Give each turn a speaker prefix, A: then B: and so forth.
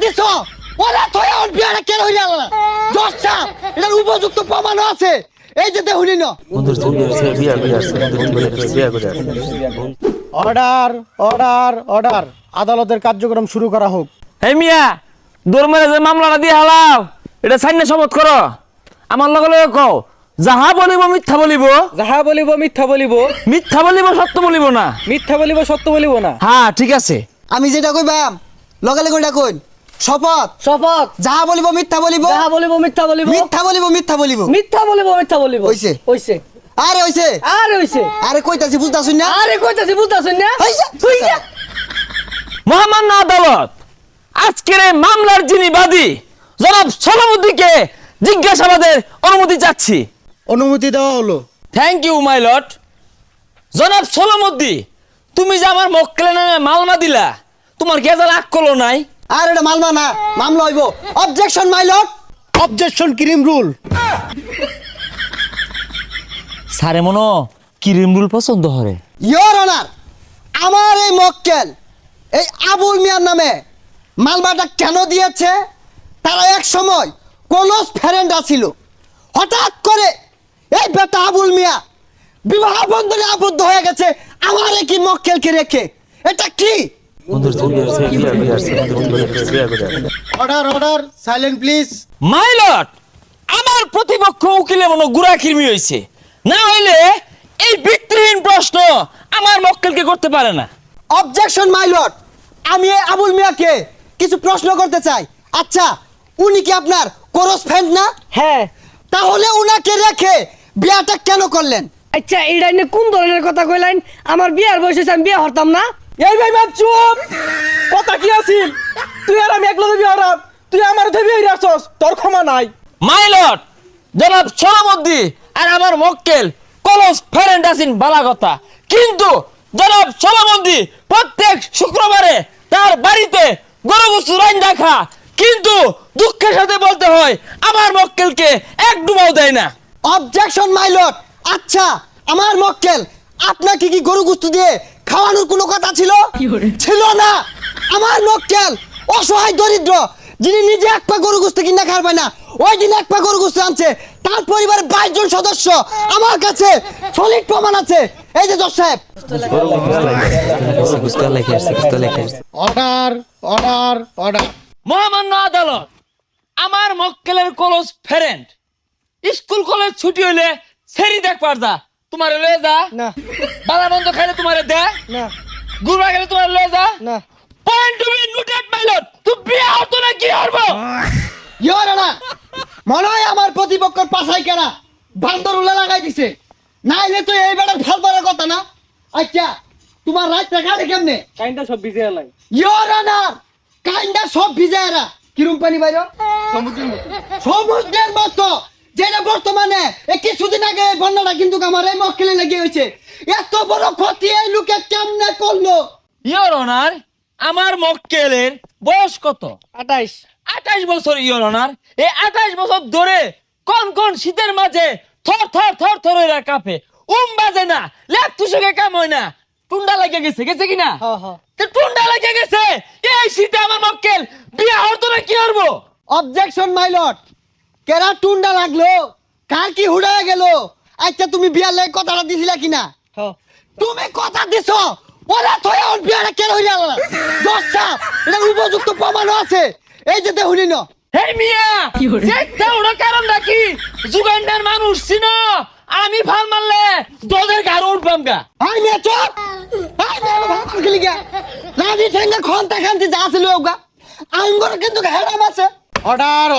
A: দিছ ওরা থয়া ওর বিয়াটা কেন হইলা না জজ সাহেব এটার উপযুক্ত প্রমাণ আছে এই যে দেখুনি না
B: অর্ডার অর্ডার অর্ডার আদালতের কার্যক্রম শুরু করা হোক।
C: এই মিয়া দৌড় যে মামলাটা দিয়ে হালাও এটা সাইনে শপথ করো আমার লগে লগে কও যাহা বলিব মিথ্যা বলিব
D: যাহা বলিব মিথ্যা বলিব
C: মিথ্যা বলিব সত্য বলিব না
D: মিথ্যা বলিব সত্য বলিব না।
C: হ্যাঁ ঠিক আছে
A: আমি যেটা কইবাম লগে লগে ওটা কইন শপথ
D: শপথ
A: যাহা বলিব মিথ্যা বলিব
D: যাহা বলিব মিথ্যা বলিব
A: মিথ্যা বলিব মিথ্যা বলিব
D: মিথ্যা বলিব মিথ্যা বলিব
A: হইছে
D: হইছে
A: আরে হইছে
D: আরে হইছে
A: আরে কইতাছি বুঝতাছুন না
D: আরে কইতাছি বুঝতাছুন না
A: হইছে
D: হইছে।
C: মহামান্য আদালত আজকের এই মামলার যিনি বাদী জনাব সলামুদ্দিনকে জিজ্ঞাসাবাদের অনুমতি চাচ্ছি।
B: অনুমতি দেওয়া হলো।
C: Thank you my lord. জনাব সলামুদ্দিন তুমি যে আমার মক্কেলের নামে মামলা দিলা তোমার কি রাগ করলো নাই?
A: আর এটা মামলা না মামলা হইব objection my lord
B: objection cream rule.
C: সারে মনো কিরিম রুল পছন্দ হরে।
A: ইয়োর অনার আমার এই মক্কেল এই আবুল মিয়ার নামে মালবাটা কেন দিয়েছে তারা এক সময় ক্লোজ ফ্রেন্ড ছিল হঠাৎ করে এই বেটা আবুল মিয়া বিবাহ বন্ধনে আবদ্ধ হয়ে গেছে আমার কি মক্কেলকে রেখে এটা কি
B: order order silent please.
C: My lord আমার প্রতিপক্ষ উকিলে মনে গুড়া খিরমি হইছে না হইলে এই ভিত্তিহীন প্রশ্ন আমার মক্কেলকে করতে পারে না।
A: অবজেকশন মাই লর্ড আমি এই আবুল মিয়াকে কিছু প্রশ্ন করতে চাই। আচ্ছা উনি কি আপনার ক্লোজ ফ্রেন্ড না?
D: হ্যাঁ।
A: তাহলে উনাকে রেখে বিয়াটা কেন করলেন?
D: আচ্ছা এইটা নিয়ে কোন ধরনের কথা কইলেন? আমার বিয়ার বয়সে আমি বিয়ে হরতাম না।
E: এই ভাই বাপ চুপ কথা কি আছিল তুই আর আমি একলা বিয়ে হরাম তুই আমার ধরে বিয়ে হইরাছস তোর ক্ষমা নাই।
C: মাই লর্ড জনাব সলামুদ্দিন আর আমার মক্কেল ক্লোজ ফ্রেন্ড আছেন বালা কথা কিন্তু জনাব সলামুদ্দিন প্রত্যেক শুক্রবারে তার বাড়িতে গরু গোশত রান্না খা কিন্তু দুঃখের সাথে বলতে হয় আমার মক্কেলকে এক ডুবাও দেয় না।
A: অবজেকশন মাই লর্ড আচ্ছা আমার মক্কেল আপনাকে কি গরু গোশত দিয়ে খাওয়ানোর কোনো কথা ছিল? ছিল না। আমার মক্কেল অসহায় দরিদ্র যিনি নিজে এক পা গরু গোশত কিনা খাবে না ওই দিন এক পা গরু গোশত আনছে তার পরিবারের 22 জন সদস্য আমার কাছে সলিড প্রমাণ আছে। এই যে জজ সাহেব
B: অর্ডার অর্ডার অর্ডার।
C: মহামান্য আদালত আমার মক্কেলের ক্লোজ ফ্রেন্ড স্কুল কলেজ ছুটি হইলে সেরি দেখ পারদা তোমারে লয়ে যা
D: না
C: বালা বন্ধ খাইলে তোমারে দে
D: না
C: গুরবা গেলে তোমারে লয়ে যা
D: না।
C: Point to be noted my lord তুই বিয়ে হতো না কি হবো?
A: ইয়োর অনার মনে হয় আমার প্রতিপক্ষের পাছাই কেনা বান্দর উল্লা লাগাই দিছে নাইলে তো এই বেটার ফালবার কথা না। আচ্ছা তোমার রাতটা কাটে কেমনে?
D: কাইন্ডা সব ভিজে এলাই
A: ইয়োর অনার কাইন্ডা সব ভিজায়রা কিরম পানি বাইরো সমুদ্রের মতো যেটা বর্তমানে এই কিছুদিন আগে এই বন্যাটা কিন্তু আমার এই মক্কেলে লেগে হয়েছে এত বড় ক্ষতি এই লোকে কেমনে করলো?
C: ইওর অনার আমার মক্কেলের বয়স কত?
D: 28
C: 28 বছর ইওর অনার। এই 28 বছর ধরে কোন কোন শীতের মাঝে থর থর থর থর হইরা কাঁপে বাজে না লেপ তুষকে কাম হয় না টুন্ডা লাগে গেছে গেছে কিনা?
D: হ্যাঁ হ্যাঁ
C: তো টুন্ডা লাগে গেছে এই শীতে আমার মক্কেল বিয়ে হতো না কি করবো?
A: অবজেকশন মাই লর্ড কেরা টুন্ডা লাগলো কার কি হুড়ায় গেল? আচ্ছা তুমি বিয়ার লাগে কথাটা দিছিলা কিনা?
D: হ্যাঁ।
A: তুমি কথা দিছো ওরা থয়া ওর বিয়াটা কেন হইলা না জজ সাহেব এটার উপযুক্ত প্রমাণ আছে এই যে দেখুনি না।
C: হেই মিয়া যেটা ওরা কারণ নাকি যুগান্ডার মানুষ চিনো আমি ফাল মারলে দলের গাড় উঠবাম গা।
A: আই মে চুপ আই মে ভাত খেলি গা লাদি ঠেঙ্গা খন্তা খান্তি যা ছিল ওগা আঙ্গর কিন্তু হেডাম আছে।
B: অর্ডার